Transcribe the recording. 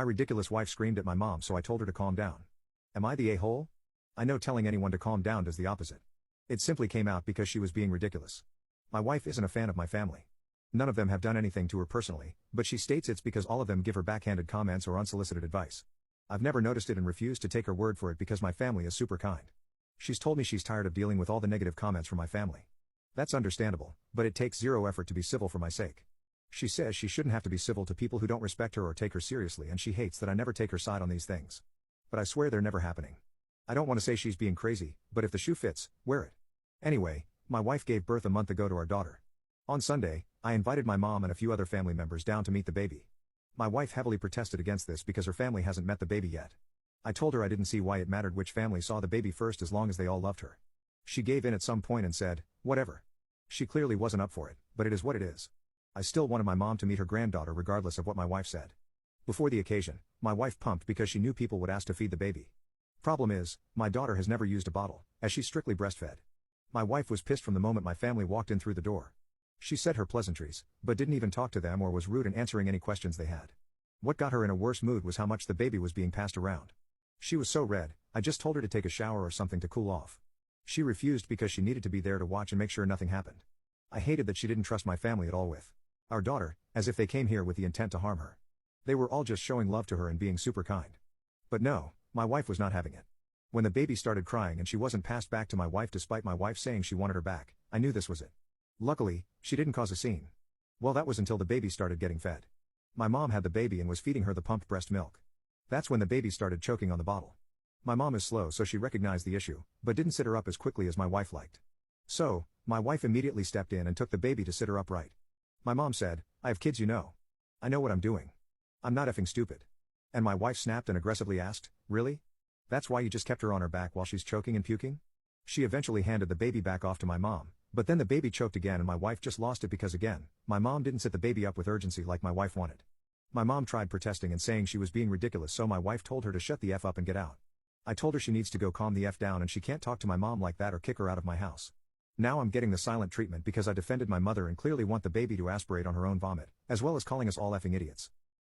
My ridiculous wife screamed at my mom, so I told her to calm down. Am I the a-hole? I know telling anyone to calm down does the opposite. It simply came out because she was being ridiculous. My wife isn't a fan of my family. None of them have done anything to her personally, but she states it's because all of them give her backhanded comments or unsolicited advice. I've never noticed it and refused to take her word for it because my family is super kind. She's told me she's tired of dealing with all the negative comments from my family. That's understandable, but it takes zero effort to be civil for my sake. She says she shouldn't have to be civil to people who don't respect her or take her seriously, and she hates that I never take her side on these things. But I swear they're never happening. I don't want to say she's being crazy, but if the shoe fits, wear it. Anyway, my wife gave birth a month ago to our daughter. On Sunday, I invited my mom and a few other family members down to meet the baby. My wife heavily protested against this because her family hasn't met the baby yet. I told her I didn't see why it mattered which family saw the baby first as long as they all loved her. She gave in at some point and said, whatever. She clearly wasn't up for it, but it is what it is. I still wanted my mom to meet her granddaughter regardless of what my wife said. Before the occasion, my wife pumped because she knew people would ask to feed the baby. Problem is, my daughter has never used a bottle, as she's strictly breastfed. My wife was pissed from the moment my family walked in through the door. She said her pleasantries, but didn't even talk to them or was rude in answering any questions they had. What got her in a worse mood was how much the baby was being passed around. She was so red, I just told her to take a shower or something to cool off. She refused because she needed to be there to watch and make sure nothing happened. I hated that she didn't trust my family at all with our daughter, as if they came here with the intent to harm her. They were all just showing love to her and being super kind. But no, my wife was not having it. When the baby started crying and she wasn't passed back to my wife despite my wife saying she wanted her back, I knew this was it. Luckily, she didn't cause a scene. Well, that was until the baby started getting fed. My mom had the baby and was feeding her the pumped breast milk. That's when the baby started choking on the bottle. My mom is slow, so she recognized the issue, but didn't sit her up as quickly as my wife liked. So, my wife immediately stepped in and took the baby to sit her upright. My mom said, I have kids, you know. I know what I'm doing. I'm not effing stupid. And my wife snapped and aggressively asked, really? That's why you just kept her on her back while she's choking and puking? She eventually handed the baby back off to my mom, but then the baby choked again and my wife just lost it because again, my mom didn't sit the baby up with urgency like my wife wanted. My mom tried protesting and saying she was being ridiculous, so my wife told her to shut the F up and get out. I told her she needs to go calm the F down and she can't talk to my mom like that or kick her out of my house. Now I'm getting the silent treatment because I defended my mother and clearly want the baby to aspirate on her own vomit, as well as calling us all effing idiots.